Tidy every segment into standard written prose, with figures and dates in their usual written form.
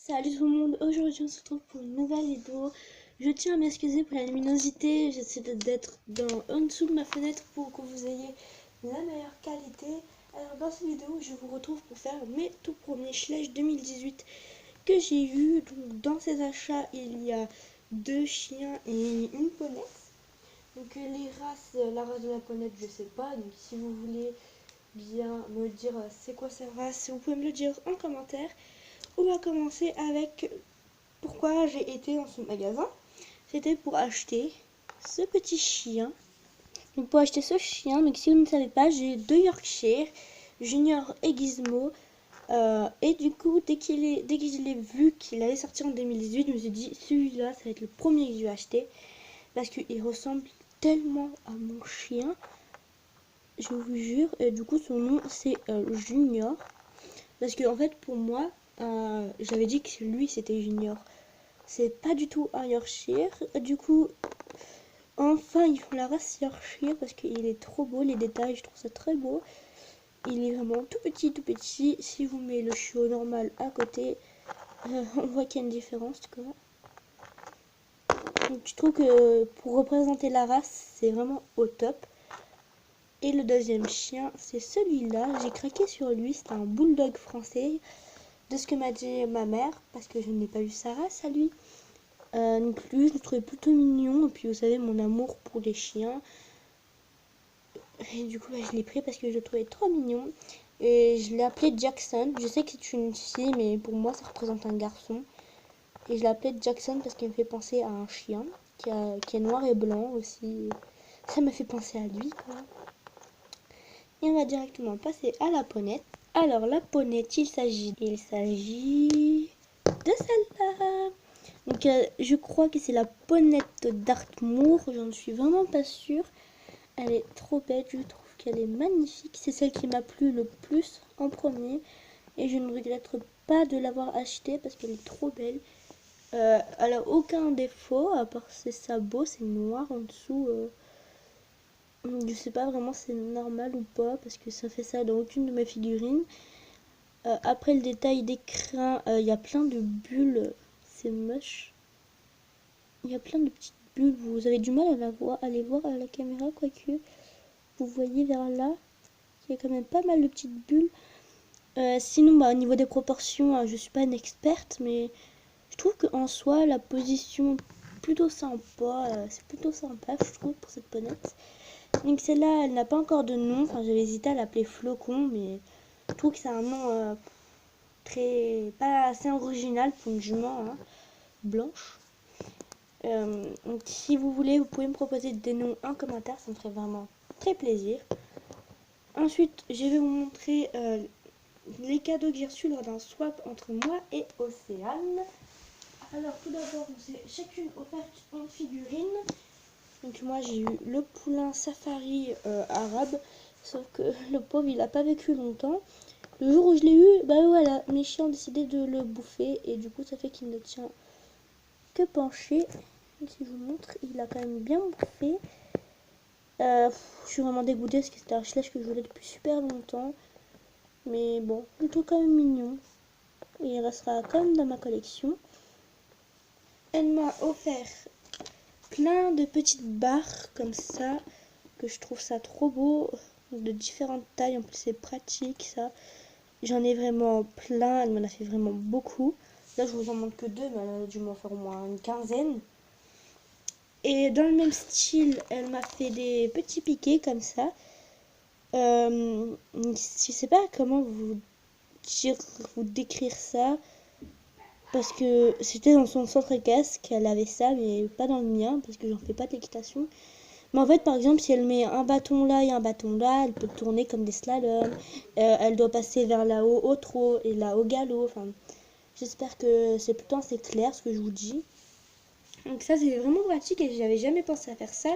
Salut tout le monde, aujourd'hui on se retrouve pour une nouvelle vidéo. Je tiens à m'excuser pour la luminosité, j'essaie d'être en dessous de ma fenêtre pour que vous ayez la meilleure qualité. Alors dans cette vidéo je vous retrouve pour faire mes tout premiers Schleich 2018 que j'ai eu. Donc dans ces achats il y a 2 chiens et une ponette. Donc les races, la race de la ponette je sais pas, donc si vous voulez bien me dire c'est quoi cette race, vous pouvez me le dire en commentaire. On va commencer avec pourquoi j'ai été dans ce magasin. C'était pour acheter ce petit chien. Donc pour acheter ce chien, donc si vous ne savez pas, j'ai 2 Yorkshire, Junior et Gizmo. Et du coup, dès que je l'ai vu qu'il allait sortir en 2018, je me suis dit celui-là, ça va être le premier que je vais acheter. Parce qu'il ressemble tellement à mon chien. Je vous jure. Et du coup, son nom c'est Junior. Parce que en fait, pour moi, j'avais dit que lui c'était Junior. C'est pas du tout un Yorkshire. Du coup, enfin, ils font la race Yorkshire parce qu'il est trop beau. Les détails, je trouve ça très beau. Il est vraiment tout petit, tout petit. Si vous mettez le chiot normal à côté, on voit qu'il y a une différence, quoi. Donc, je trouve que pour représenter la race, c'est vraiment au top. Et le deuxième chien, c'est celui-là. J'ai craqué sur lui. C'est un bulldog français. De ce que m'a dit ma mère, parce que je n'ai pas vu sa race à lui. Non plus, je le trouvais plutôt mignon. Et puis vous savez, mon amour pour les chiens. Et du coup, je l'ai pris parce que je le trouvais trop mignon. Et je l'ai appelé Jackson. Je sais que c'est une fille, mais pour moi, ça représente un garçon. Et je l'ai appelé Jackson parce qu'il me fait penser à un chien qui est noir et blanc aussi. Ça me fait penser à lui, quoi. Et on va directement passer à la ponette. Alors, la ponette, il s'agit de celle-là. Donc je crois que c'est la ponette d'Artmoor, j'en suis vraiment pas sûre. Elle est trop belle, je trouve qu'elle est magnifique. C'est celle qui m'a plu le plus en premier. Et je ne regrette pas de l'avoir achetée parce qu'elle est trop belle. Elle a aucun défaut, à part ses sabots, c'est noir en dessous. Je sais pas vraiment si c'est normal ou pas parce que ça fait ça dans aucune de mes figurines. Après le détail des crins, il y a plein de bulles, c'est moche. Il y a plein de petites bulles, vous avez du mal à les voir à la caméra, quoique vous voyez vers là, il y a quand même pas mal de petites bulles. Sinon, au niveau des proportions, je suis pas une experte, mais je trouve qu'en soi, la position plutôt sympa, c'est plutôt sympa, je trouve, pour cette ponette. Donc celle-là, elle n'a pas encore de nom, enfin j'avais hésité à l'appeler Flocon, mais je trouve que c'est un nom pas assez original pour une jument blanche. Donc si vous voulez, vous pouvez me proposer des noms en commentaire, ça me ferait vraiment très plaisir. Ensuite, je vais vous montrer les cadeaux que j'ai reçus lors d'un swap entre moi et Océane. Alors tout d'abord, on s'est chacune offert une figurine. Donc moi j'ai eu le poulain safari arabe, sauf que le pauvre il a pas vécu longtemps. Le jour où je l'ai eu, bah voilà, mes chiens ont décidé de le bouffer et du coup ça fait qu'il ne tient que penché. Si je vous montre, il a quand même bien bouffé. Je suis vraiment dégoûtée parce que c'était un Schleich que je voulais depuis super longtemps. Mais bon, je le trouve quand même mignon. Et il restera quand même dans ma collection. Elle m'a offert plein de petites barres comme ça. Que je trouve ça trop beau. De différentes tailles. En plus c'est pratique ça. J'en ai vraiment plein. Elle m'en a fait vraiment beaucoup. Là je vous en montre que 2. Mais elle a dû m'en faire au moins une quinzaine. Et dans le même style, elle m'a fait des petits piquets comme ça. Je sais pas comment vous décrire ça. Parce que c'était dans son centre équestre qu'elle avait ça, mais pas dans le mien, parce que j'en fais pas d'équitation. Mais en fait, par exemple, si elle met un bâton là et un bâton là, elle peut tourner comme des slaloms. Elle doit passer vers là-haut au trot et là au galop. Enfin, j'espère que c'est plutôt assez clair ce que je vous dis. Donc ça, c'est vraiment pratique et j'avais jamais pensé à faire ça.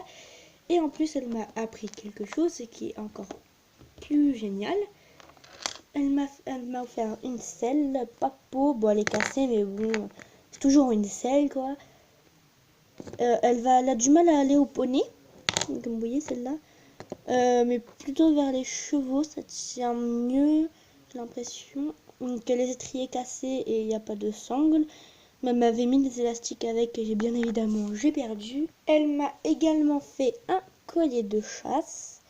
Et en plus, elle m'a appris quelque chose qui est encore plus génial. Elle m'a offert une selle, pas peau. Bon, elle est cassée, mais bon, c'est toujours une selle, quoi. Elle a du mal à aller au poney, comme vous voyez, celle-là. Mais plutôt vers les chevaux, ça tient mieux, j'ai l'impression. Donc les étriers cassés et il n'y a pas de sangle. Elle m'avait mis des élastiques avec et j'ai perdu. Elle m'a également fait un collier de chasse.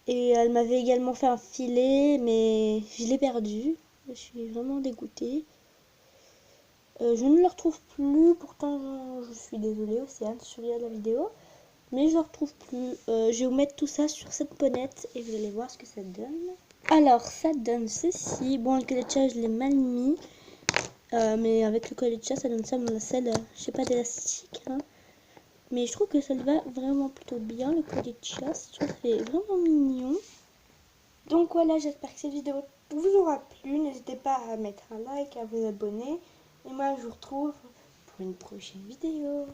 Et elle m'avait également fait un filet, mais je l'ai perdu. Je suis vraiment dégoûtée. Je ne le retrouve plus, pourtant je suis désolée Océane si tu regardes la vidéo. Mais je ne le retrouve plus. Je vais vous mettre tout ça sur cette bonnette et vous allez voir ce que ça donne. Alors ça donne ceci. Bon, le collier de chasse je l'ai mal mis. Mais avec le collier de chasse ça donne ça. Mon lacelle, je sais pas d'élastique. Hein. Mais je trouve que ça va vraiment plutôt bien le collier de chasse. Je trouve que c'est vraiment mignon. Donc voilà, j'espère que cette vidéo vous aura plu. N'hésitez pas à mettre un like, à vous abonner. Et moi je vous retrouve pour une prochaine vidéo.